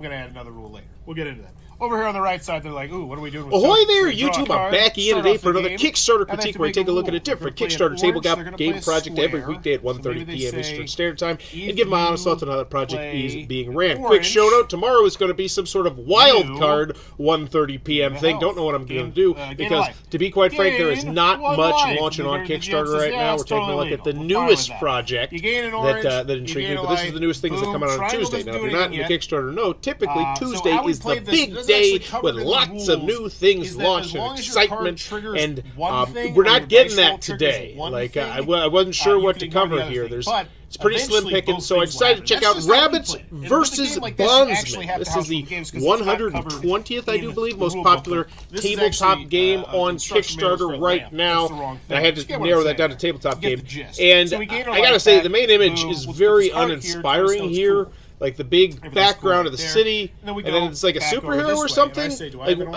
going to add another rule later. We'll get into that. Over here on the right side, they're like, ooh, what are we doing with Ahoy there, YouTube! I'm back again today for another Kickstarter critique where I take a look at a different Kickstarter tabletop game project every weekday at 1:30 p.m. Eastern Standard Time and give my honest thoughts on how the project is being ran. Quick show note, tomorrow is going to be some sort of wild card 1:30 p.m. thing. Don't know what I'm going to do because, to be quite frank, there is not much launching on Kickstarter right now. We're taking a look at the newest project that intrigued me, but this is the newest things that come out on Tuesday. Now, if you're not in the Kickstarter know, typically Tuesday is the big day with lots of new things launched and excitement, and we're not getting that today. Like, I wasn't sure what to cover here. It's pretty slim pickings, so I decided to check out Rabbits versus Bondsman. This is the 120th, I do believe, most popular tabletop game on Kickstarter right now. And I had to narrow that down to tabletop game. And I gotta say, the main image is very uninspiring here. Like the big background of the city, and then it's like a superhero or something.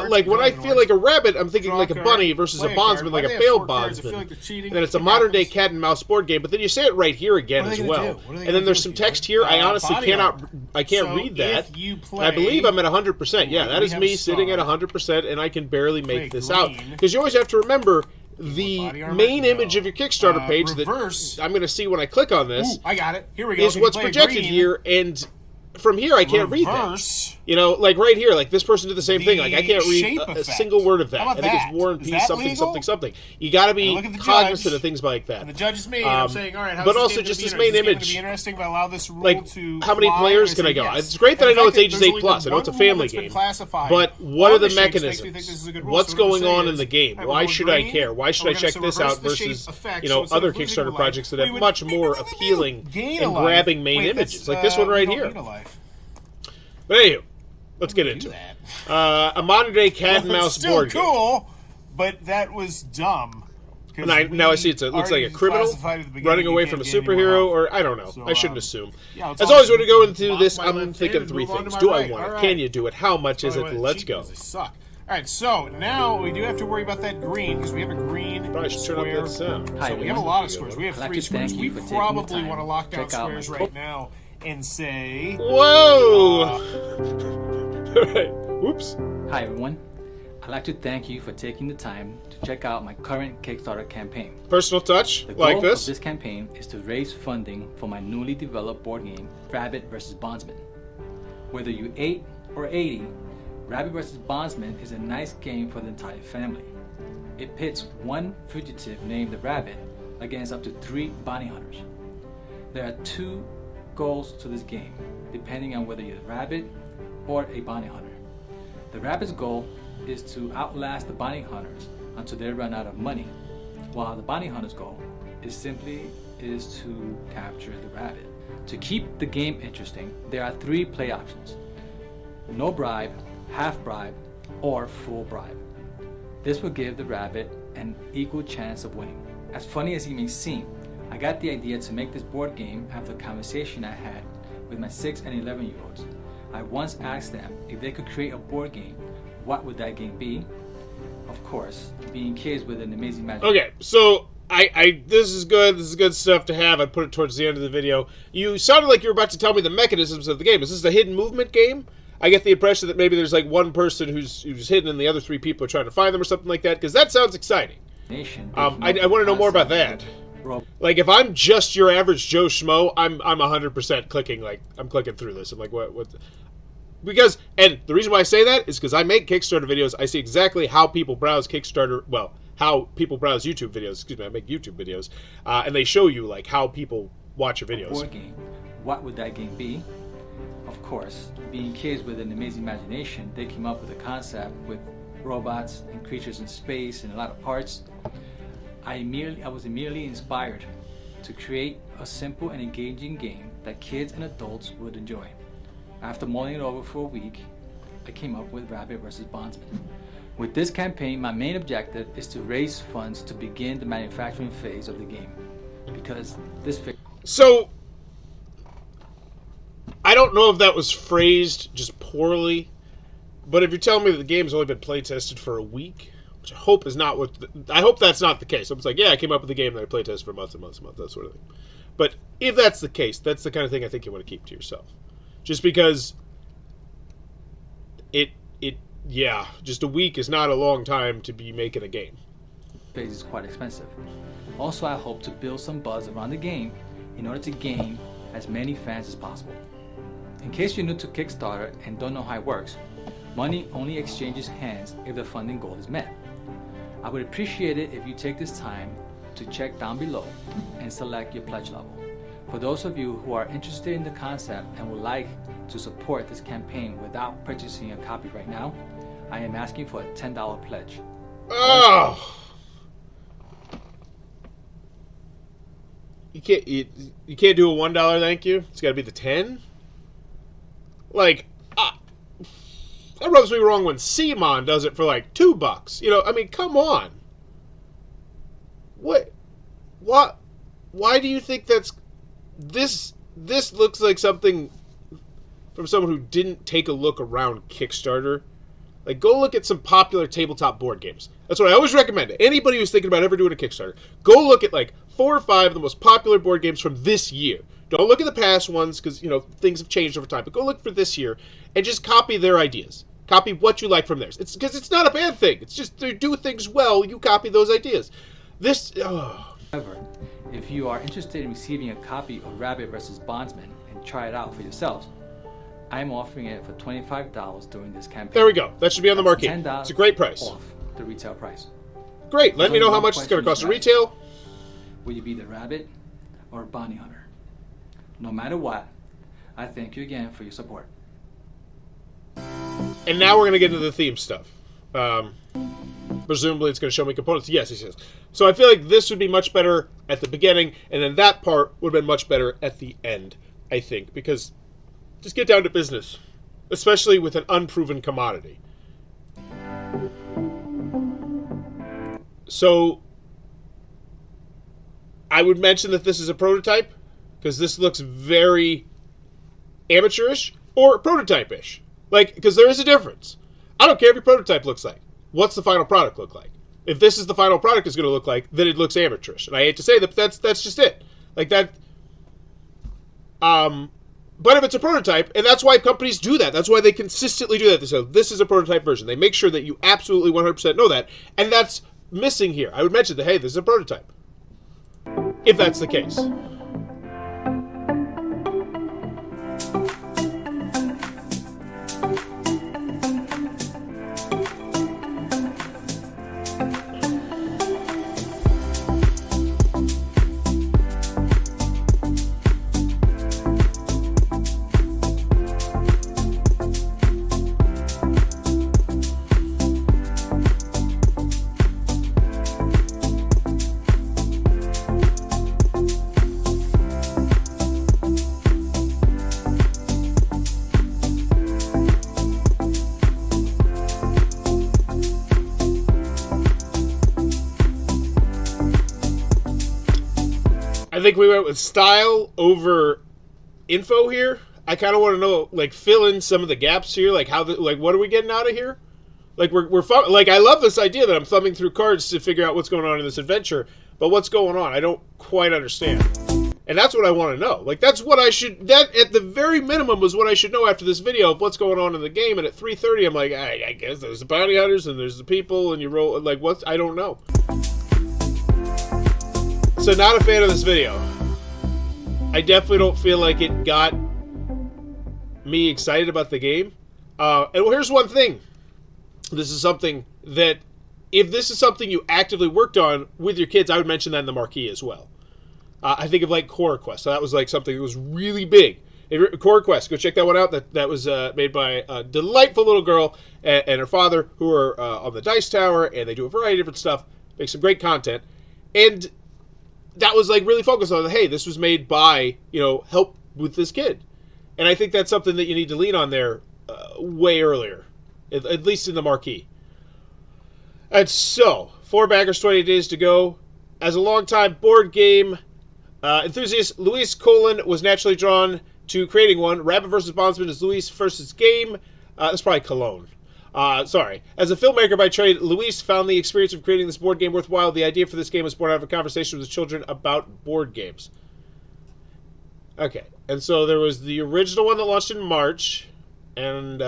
Like when I feel like a rabbit, I'm thinking like a bunny versus a bondsman, like a failed bondsman. And then it's a modern-day cat and mouse board game. But then you say it right here again as well. And then there's some text here. I honestly can't read that. I believe I'm at 100%. Yeah, that is me sitting at 100%, and I can barely make this out because you always have to remember. The main image of your Kickstarter page that I'm going to see when I click on this I got it. Here we go. Is what's projected here, and from here I can't read that. You know, like right here, like this person did the same thing. Like I can't read a single word of that. I think it's War and Peace, something. You got to be cognizant of things like that. And the judge is me. I'm saying, all right, but also just this main image. Be interesting if I allow this rule like, to how many players can I go? It's great that I know it's ages 8+. I know it's a family game. But what are the mechanisms? What's going on in the game? Why should I care? Why should I check this out versus other Kickstarter projects that have much more appealing and grabbing main images, like this one right here? But anyway. Let's get into it. A modern-day cat and mouse board game. Cool, but that was dumb. Now I see it looks like a criminal running away from a superhero, or I don't know. So, I shouldn't assume. As always, when we go into this, I'm thinking three things. Do I want it? Can you do it? How much is it? Let's go. All right, so now we do have to worry about that green because we have a green Probably should turn up that sound. So we have a lot of squares. We have 3 squares. We probably want to lock down squares right now and say, whoa! Whoops. Hi everyone. I'd like to thank you for taking the time to check out my current Kickstarter campaign. Personal touch, the like goal this. of this campaign is to raise funding for my newly developed board game, Rabbit vs. Bondsman. Whether you're 8 or 80, Rabbit vs. Bondsman is a nice game for the entire family. It pits one fugitive named the Rabbit against up to 3 bounty hunters. There are 2 goals to this game, depending on whether you're a rabbit or a bounty hunter. The rabbit's goal is to outlast the bounty hunters until they run out of money, while the bounty hunter's goal is to capture the rabbit. To keep the game interesting, there are 3 play options: no bribe, half bribe, or full bribe. This will give the rabbit an equal chance of winning. As funny as it may seem, I got the idea to make this board game after a conversation I had with my 6 and 11-year-olds. I once asked them if they could create a board game, what would that game be? Of course, being kids with an amazing imagination. Okay, so this is good. This is good stuff to have. I put it towards the end of the video. You sounded like you were about to tell me the mechanisms of the game. Is this a hidden movement game? I get the impression that maybe there's like one person who's hidden and the other 3 people are trying to find them or something like that, because that sounds exciting. I want to know more about that. Like, if I'm just your average Joe Schmo, I'm 100% clicking, like, I'm clicking through this. I'm like, what? Because, and the reason why I say that is because I make Kickstarter videos. I see exactly how people browse Kickstarter, well, how people browse YouTube videos. Excuse me, I make YouTube videos. And they show you, like, how people watch your videos. Board game. What would that game be? Of course, being kids with an amazing imagination, they came up with a concept with robots and creatures in space and a lot of parts. I was immediately inspired to create a simple and engaging game that kids and adults would enjoy. After mulling it over for a week, I came up with Rabbit vs. Bondsman. With this campaign, my main objective is to raise funds to begin the manufacturing phase of the game. Because this... So, I don't know if that was phrased just poorly, but if you're telling me that the game's only been play tested for a week, which I hope is not what... I hope that's not the case. It's like, yeah, I came up with the game that I play tested for months and months and months, that sort of thing. But if that's the case, that's the kind of thing I think you want to keep to yourself. Just because yeah, just a week is not a long time to be making a game. Phase is quite expensive. Also, I hope to build some buzz around the game in order to gain as many fans as possible. In case you're new to Kickstarter and don't know how it works, money only exchanges hands if the funding goal is met. I would appreciate it if you take this time to check down below and select your pledge level. For those of you who are interested in the concept and would like to support this campaign without purchasing a copy right now, I am asking for a $10 pledge. Oh! You can't do a $1 thank you? It's got to be the 10? Like, that rubs me wrong when Simon does it for like $2. You know, I mean, come on. What? Why do you think that's... This looks like something from someone who didn't take a look around Kickstarter. Like, go look at some popular tabletop board games. That's what I always recommend to anybody who's thinking about ever doing a Kickstarter. Go look at, like, 4 or 5 of the most popular board games from this year. Don't look at the past ones, because, you know, things have changed over time. But go look for this year, and just copy their ideas. Copy what you like from theirs. It's because it's not a bad thing. It's just they do things well, you copy those ideas. However, if you are interested in receiving a copy of Rabbit vs. Bondsman and try it out for yourselves, I'm offering it for $25 during this campaign. There we go. That should be on the marquee. It's a great price. Off the retail price. Great. Let me know how much it's going to cost to retail. Will you be the rabbit or bounty hunter? No matter what, I thank you again for your support. And now we're going to get into the theme stuff. Presumably it's going to show me components. Yes, it says. So I feel like this would be much better at the beginning, and then that part would have been much better at the end, I think, because just get down to business, especially with an unproven commodity. So I would mention that this is a prototype, because this looks very amateurish or prototype-ish. Like, because there is a difference. I don't care if your prototype looks like. What's the final product look like? If this is the final product is going to look like, then it looks amateurish. And I hate to say that, but that's just it. Like that. But if it's a prototype, and that's why companies do that. That's why they consistently do that. They say, this is a prototype version. They make sure that you absolutely 100% know that. And that's missing here. I would mention that, hey, this is a prototype. If that's the case. I think we went with style over info here. I kind of want to know, like, fill in some of the gaps here. Like, what are we getting out of here? Like, like, I love this idea that I'm thumbing through cards to figure out what's going on in this adventure. But what's going on? I don't quite understand. And that's what I want to know. Like, that's what I should... That, at the very minimum, was what I should know after this video of what's going on in the game. And at 3:30, I'm like, I guess there's the bounty hunters and there's the people and you roll... Like, what? I don't know. So, not a fan of this video. I definitely don't feel like it got me excited about the game. And here's one thing. This is something that, if this is something you actively worked on with your kids, I would mention that in the marquee as well. I think of, like, Core Quest. So that was, like, something that was really big. Core Quest, go check that one out. That was made by a delightful little girl and her father, who are on the Dice Tower, and they do a variety of different stuff, make some great content. And that was, like, really focused on, hey, this was made by, you know, help with this kid. And I think that's something that you need to lean on there way earlier, at least in the marquee. And so, 4 backers, 20 days to go. As a longtime board game enthusiast, Luis Colin was naturally drawn to creating one. Rabbit vs. Bondsman is Luis' first game. That's probably Cologne. Sorry. As a filmmaker by trade, Luis found the experience of creating this board game worthwhile. The idea for this game was born out of a conversation with his children about board games. Okay. And so there was the original one that launched in March. And,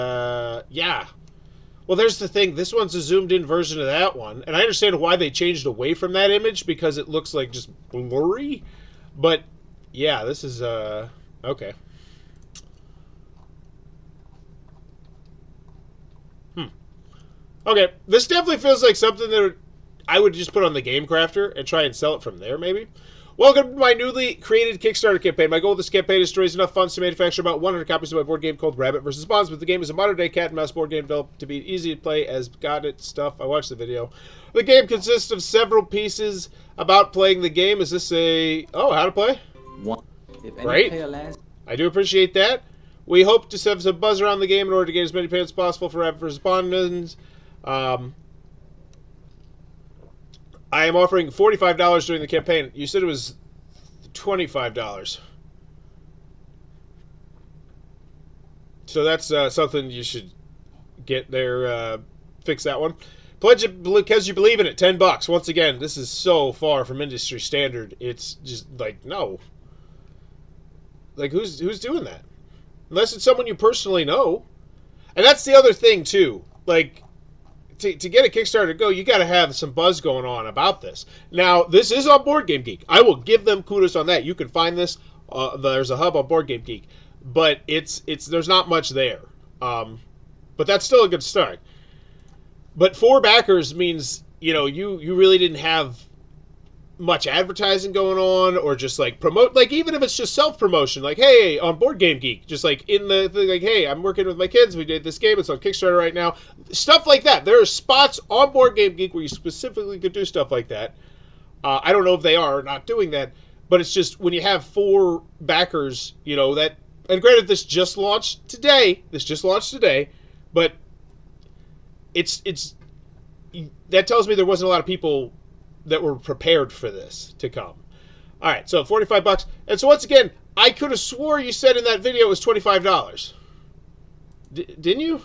yeah. Well, there's the thing. This one's a zoomed-in version of that one. And I understand why they changed away from that image, because it looks like just blurry. But, yeah, this is, okay. Okay, this definitely feels like something that I would just put on the Game Crafter and try and sell it from there, maybe. Welcome to my newly created Kickstarter campaign. My goal with this campaign is to raise enough funds to manufacture about 100 copies of my board game called Rabbit vs. Bondsman. The game is a modern-day cat and mouse board game developed to be easy to play as got it stuff. I watched the video. The game consists of several pieces about playing the game. Is this a... Oh, how to play? Great. I do appreciate that. We hope to have some buzz around the game in order to get as many payments as possible for Rabbit vs. Bondsman. I am offering $45 during the campaign. You said it was $25. So that's something you should get there. Fix that one. Pledge it because you believe in it. $10. Once again, this is so far from industry standard. It's just like, no. Like, who's doing that? Unless it's someone you personally know. And that's the other thing, too. Like, to get a Kickstarter to go, you got to have some buzz going on about this. Now, this is on Board Game Geek. I will give them kudos on that. You can find this. There's a hub on Board Game Geek, but there's not much there. But that's still a good start. But 4 backers means you really didn't have much advertising going on, or just like promote, like even if it's just self-promotion, like, hey, on Board Game Geek, just like in the thing, like, hey, I'm working with my kids, we did this game, it's on Kickstarter right now, stuff like that. There are spots on Board Game Geek where you specifically could do stuff like that. I don't know if they are not doing that, but it's just when you have 4 backers, that, and granted, this just launched today, but it's that tells me there wasn't a lot of people that were prepared for this to come. All right, so $45. And so once again, I could have swore you said in that video it was $25. Didn't you?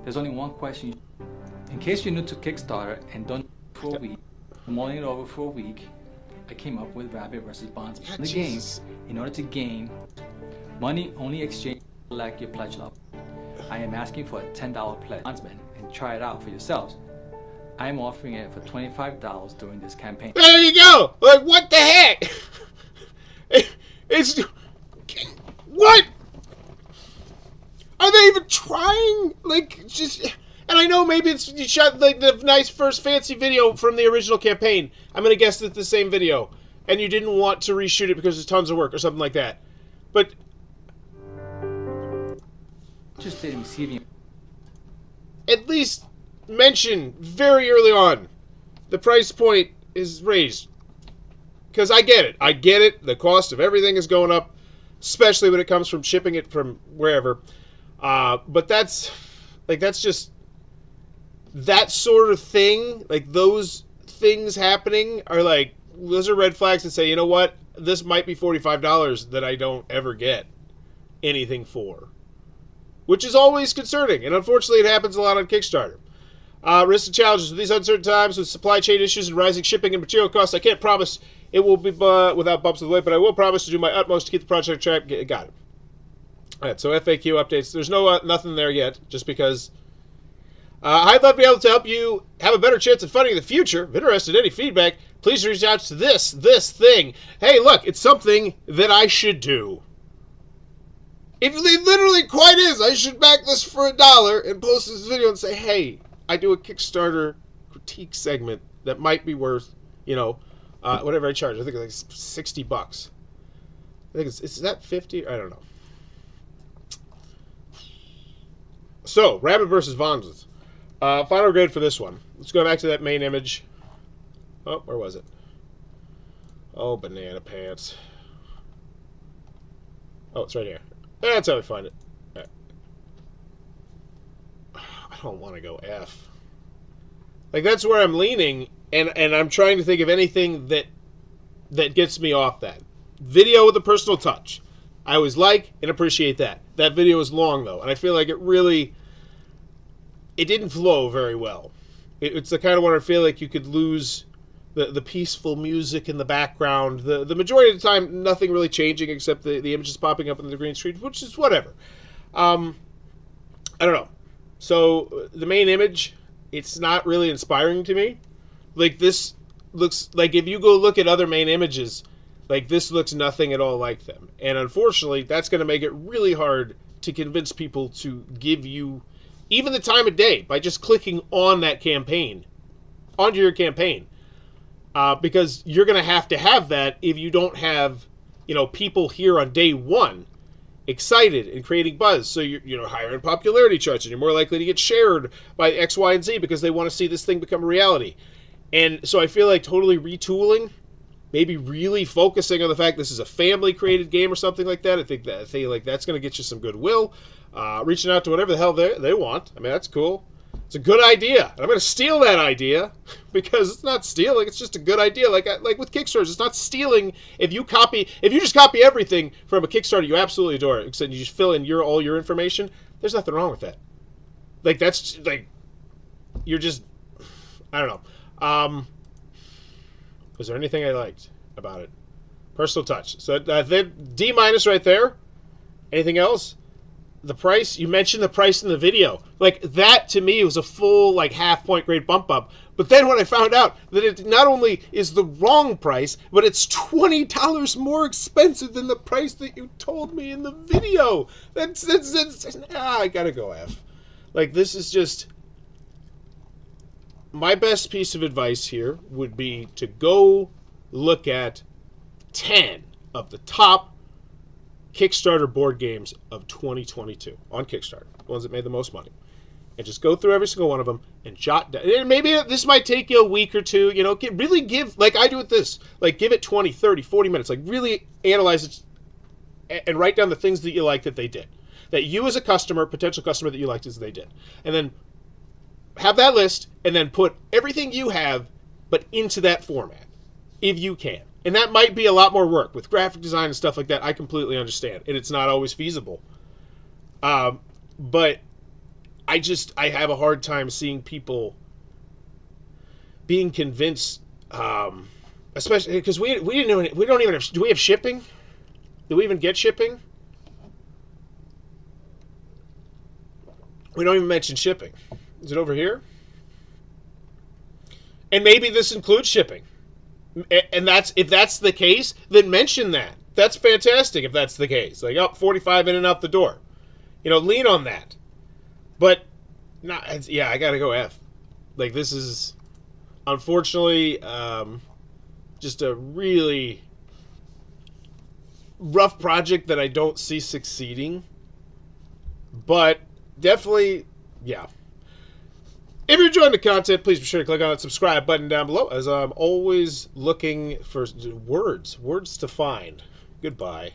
There's only one question. In case you're new to Kickstarter and don't for a week, mulling it over for a week, I came up with Rabbit vs. Bondsman. The game, in order to gain money only exchange like your pledge level. I am asking for a $10 pledge Bondsman and try it out for yourselves. I'm offering it for $25 during this campaign. There you go! Like, what the heck? It's... What? Are they even trying? Like, just... And I know maybe it's you shot like the nice first fancy video from the original campaign. I'm going to guess it's the same video. And you didn't want to reshoot it because it's tons of work or something like that. But... Just in receiving... At least... mention very early on the price point is raised, because I get it, the cost of everything is going up, especially when it comes from shipping it from wherever, but that's just that sort of thing. Like, those things happening are like, those are red flags that say, you know what, this might be $45 that I don't ever get anything for, which is always concerning, and unfortunately it happens a lot on Kickstarter. Risks and challenges. With these uncertain times, with supply chain issues and rising shipping and material costs, I can't promise it will be without bumps in the way, but I will promise to do my utmost to keep the project track. Got it. All right, so FAQ updates. There's nothing there yet, just because I'd love to be able to help you have a better chance of funding in the future. If interested in any feedback, please reach out to this thing. Hey, look, it's something that I should do. It literally quite is. I should back this for $1 and post this video and say, hey, I do a Kickstarter critique segment that might be worth, whatever I charge. I think it's like $60. I think is that 50? I don't know. So, Rabbit vs. Bondsman. Final grade for this one. Let's go back to that main image. Oh, where was it? Oh, banana pants. Oh, it's right here. That's how we find it. I don't want to go F. Like, that's where I'm leaning, and I'm trying to think of anything that gets me off that. Video with a personal touch. I always like and appreciate that. That video is long, though, and I feel like it didn't flow very well. It's the kind of one I feel like you could lose the peaceful music in the background. The majority of the time, nothing really changing except the images popping up on the green screen, which is whatever. I don't know. So the main image, it's not really inspiring to me. Like, this looks like, if you go look at other main images, like, this looks nothing at all like them. And unfortunately, that's going to make it really hard to convince people to give you even the time of day by just clicking on that campaign, onto your campaign. Because you're going to have that if you don't have, people here on day one excited and creating buzz. So you're higher in popularity charts, and you're more likely to get shared by X, Y, and Z because they want to see this thing become a reality. And so I feel like totally retooling, maybe really focusing on the fact this is a family-created game or something like that. I think that's going to get you some goodwill. Reaching out to whatever the hell they want. I mean, that's cool. It's a good idea. And I'm going to steal that idea because it's not stealing. It's just a good idea. Like with Kickstarters, it's not stealing. If you just copy everything from a Kickstarter you absolutely adore, except you just fill in all your information, there's nothing wrong with that. Like, that's like, you're just, I don't know. Was there anything I liked about it? Personal touch. So D- right there. Anything else? The price, you mentioned the price in the video. Like, that to me was a full, like, half-point grade bump up. But then when I found out that it not only is the wrong price, but it's $20 more expensive than the price that you told me in the video. I gotta go F. Like, this is just... My best piece of advice here would be to go look at 10 of the top Kickstarter board games of 2022 on Kickstarter, the ones that made the most money, and just go through every single one of them and jot down. And maybe this might take you a week or two, really give, like I do with this, like give it 20, 30, 40 minutes, like really analyze it and write down the things that you like that they did, that you as a customer, potential customer that you liked as they did, and then have that list and then put everything you have but into that format if you can. And that might be a lot more work with graphic design and stuff like that. I completely understand. And it's not always feasible. But I have a hard time seeing people being convinced, especially because we don't even have, do we have shipping? Do we even get shipping? We don't even mention shipping. Is it over here? And maybe this includes shipping. And if that's the case, then mention that. That's fantastic if that's the case. Like, 45 in and out the door. Lean on that. But, I gotta go F. Like, this is, unfortunately, just a really rough project that I don't see succeeding. But, definitely, yeah. If you're enjoying the content, please be sure to click on that subscribe button down below, as I'm always looking for words to find. Goodbye.